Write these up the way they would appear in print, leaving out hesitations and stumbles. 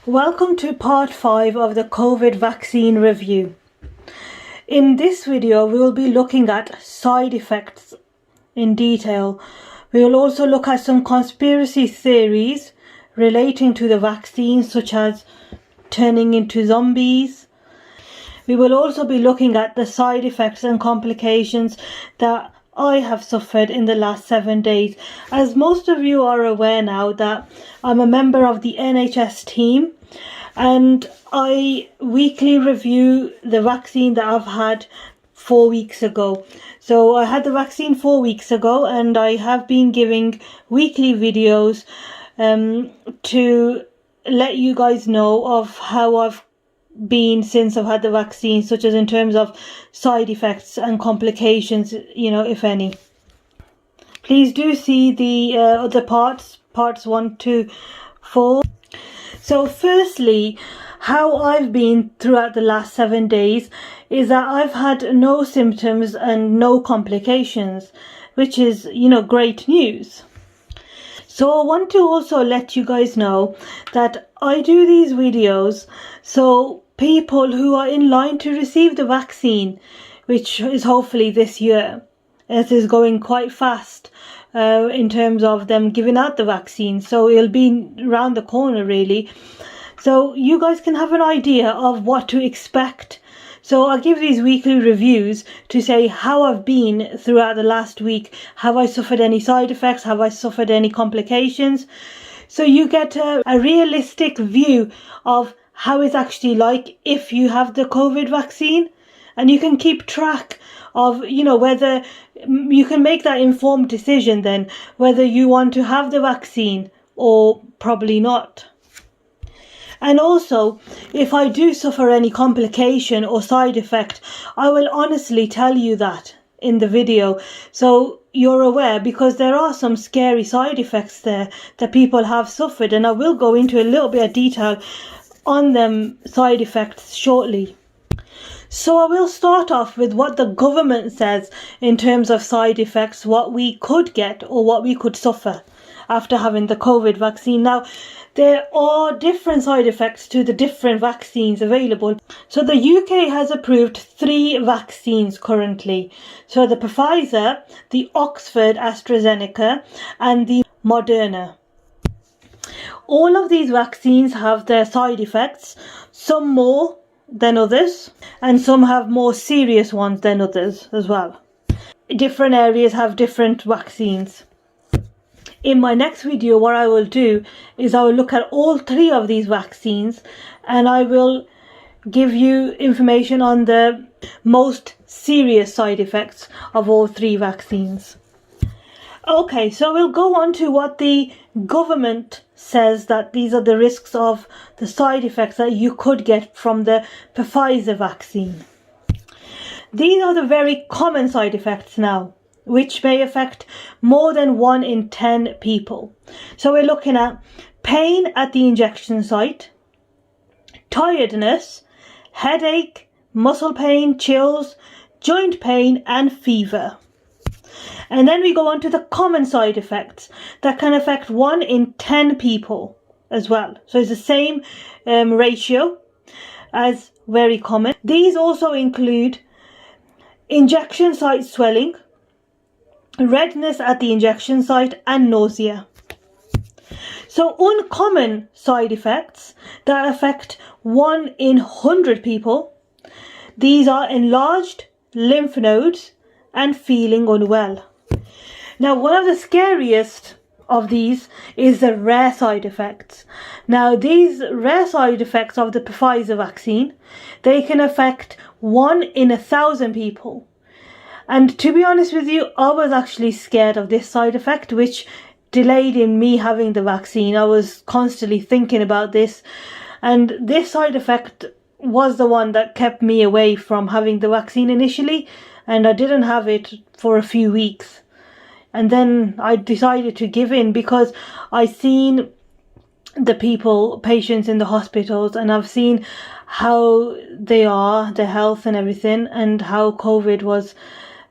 Welcome to part 5 of the COVID vaccine review. In this video, we will be looking at side effects in detail. We will also look at some conspiracy theories relating to the vaccine, such as turning into zombies. We will also be looking at the side effects and complications that I have suffered in the last 7 days. As most of you are aware now that I'm a member of the NHS team, and I weekly review the vaccine that I've had 4 weeks ago. So I had the vaccine 4 weeks ago, and I have been giving weekly videos to let you guys know of how I've been since I've had the vaccine, such as in terms of side effects and complications, if any. Please do see the other parts 1 to 4. So firstly, how I've been throughout the last 7 days is that I've had no symptoms and no complications, which is, great news. So I want to also let you guys know that I do these videos so people who are in line to receive the vaccine, which is hopefully this year, as is going quite fast in terms of them giving out the vaccine, so it'll be around the corner really, so you guys can have an idea of what to expect. So I give these weekly reviews to say how I've been throughout the last week. Have I suffered any side effects? Have I suffered any complications? So you get a realistic view of how it's actually like if you have the COVID vaccine, and you can keep track of, whether you can make that informed decision then whether you want to have the vaccine or probably not. And also, if I do suffer any complication or side effect, I will honestly tell you that in the video, so you're aware, because there are some scary side effects there that people have suffered, and I will go into a little bit of detail on them side effects shortly. So I will start off with what the government says in terms of side effects, what we could get or what we could suffer after having the COVID vaccine. Now, there are different side effects to the different vaccines available. So the UK has approved 3 vaccines currently. So the Pfizer, the Oxford AstraZeneca, and the Moderna. All of these vaccines have their side effects, some more than others, and some have more serious ones than others as well. Different areas have different vaccines. In my next video, what I will do is I will look at all 3 of these vaccines, and I will give you information on the most serious side effects of all 3 vaccines. Okay, so we'll go on to what the government says, that these are the risks of the side effects that you could get from the Pfizer vaccine. These are the very common side effects now, which may affect more than 1 in 10 people. So we're looking at pain at the injection site, tiredness, headache, muscle pain, chills, joint pain, and fever. And then we go on to the common side effects that can affect 1 in 10 people as well. So it's the same ratio as very common. These also include injection site swelling, redness at the injection site, and nausea. So uncommon side effects that affect 1 in 100 people, these are enlarged lymph nodes and feeling unwell. Now, one of the scariest of these is the rare side effects. Now, these rare side effects of the Pfizer vaccine, they can affect 1 in 1,000 people. And to be honest with you, I was actually scared of this side effect, which delayed in me having the vaccine. I was constantly thinking about this, and this side effect was the one that kept me away from having the vaccine initially, and I didn't have it for a few weeks. And then I decided to give in because I seen the patients in the hospitals, and I've seen how they are, their health and everything, and how COVID was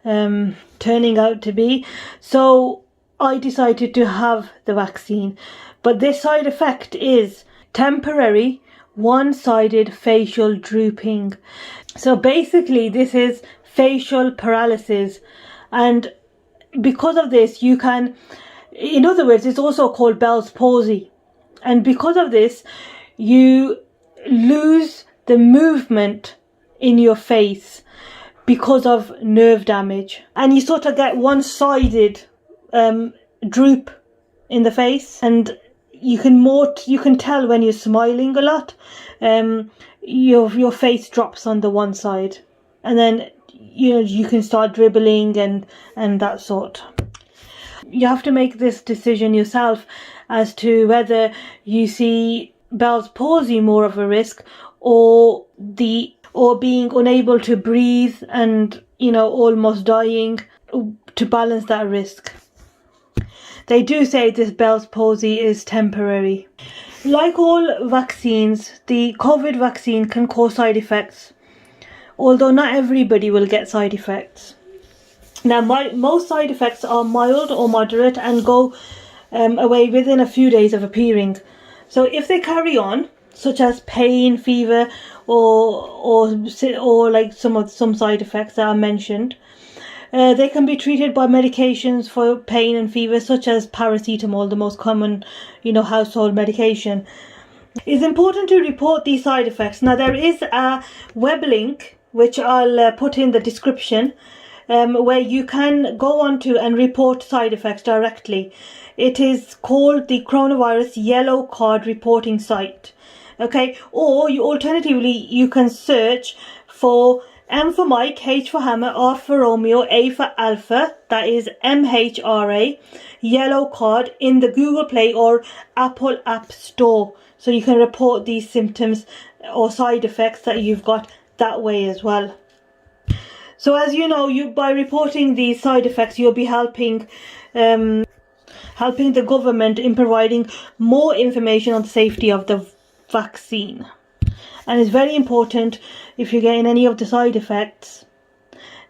turning out to be. So I decided to have the vaccine. But this side effect is temporary one-sided facial drooping. So basically this is facial paralysis, and because of this you can, in other words, it's also called Bell's palsy, and because of this you lose the movement in your face because of nerve damage, and you sort of get one-sided droop in the face, and you can tell when you're smiling a lot, your face drops on the one side, and then you can start dribbling and that sort. You have to make this decision yourself as to whether you see Bell's palsy more of a risk, or being unable to breathe and almost dying, to balance that risk. They do say this Bell's palsy is temporary. Like all vaccines, the COVID vaccine can cause side effects, although not everybody will get side effects. Now, most side effects are mild or moderate and go away within a few days of appearing. So if they carry on, such as pain, fever, or like some side effects that are mentioned, they can be treated by medications for pain and fever, such as paracetamol, the most common, household medication. It's important to report these side effects. Now, there is a web link which I'll put in the description, where you can go onto and report side effects directly. It is called the Coronavirus Yellow Card Reporting Site. Okay, or alternatively you can search for M for Mike, H for Hammer, R for Romeo, A for Alpha, that is MHRA, Yellow Card, in the Google Play or Apple App Store. So you can report these symptoms or side effects that you've got that way as well. So as you know, by reporting these side effects, you'll be helping the government in providing more information on the safety of the vaccine. And it's very important, if you're getting any of the side effects,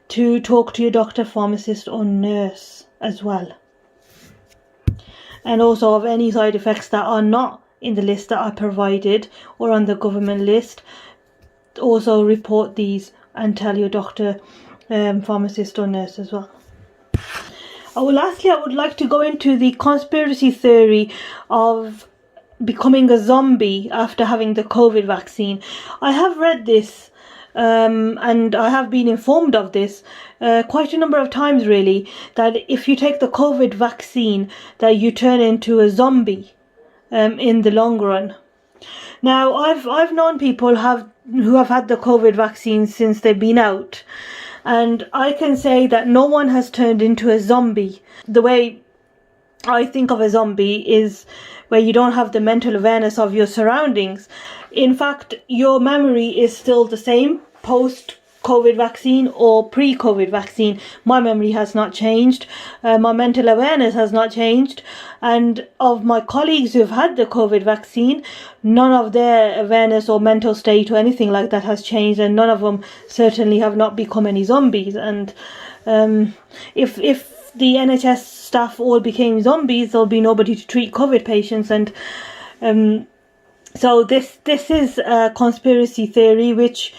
to talk to your doctor, pharmacist or nurse as well. And also of any side effects that are not in the list that I provided or on the government list, also report these and tell your doctor, pharmacist or nurse as well. Lastly, I would like to go into the conspiracy theory of becoming a zombie after having the COVID vaccine. I have read this and I have been informed of this quite a number of times, really, that if you take the COVID vaccine, that you turn into a zombie in the long run. Now, I've known people who have had the COVID vaccine since they've been out, and I can say that no one has turned into a zombie. The way I think of a zombie is where you don't have the mental awareness of your surroundings. In fact, your memory is still the same post-COVID vaccine or pre-COVID vaccine. My memory has not changed. My mental awareness has not changed. And of my colleagues who've had the COVID vaccine, none of their awareness or mental state or anything like that has changed, and none of them certainly have not become any zombies. And if the NHS staff all became zombies, there'll be nobody to treat COVID patients. And so this is a conspiracy theory which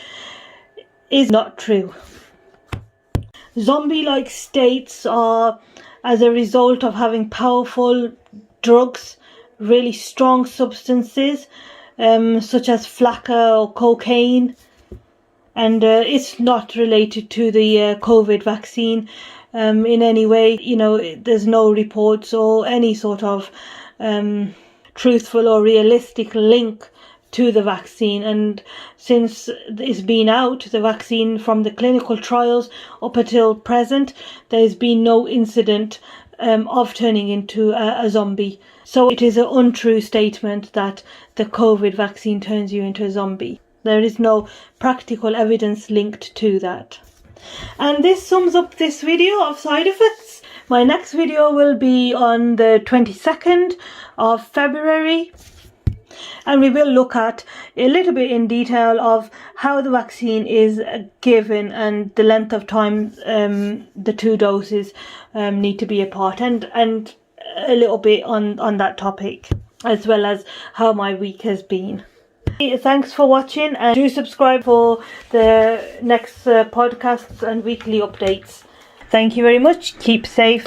is not true. Zombie-like states are as a result of having powerful drugs, really strong substances, such as flakka or cocaine, and it's not related to the COVID vaccine in any way. There's no reports or any sort of truthful or realistic link to the vaccine. And since it's been out, the vaccine, from the clinical trials up until present, there's been no incident of turning into a zombie. So it is an untrue statement that the COVID vaccine turns you into a zombie. There is no practical evidence linked to that. And this sums up this video of side effects. My next video will be on the 22nd of February. And we will look at a little bit in detail of how the vaccine is given and the length of time the two doses need to be apart, and a little bit on that topic, as well as how my week has been. Thanks for watching, and do subscribe for the next podcasts and weekly updates. Thank you very much. Keep safe.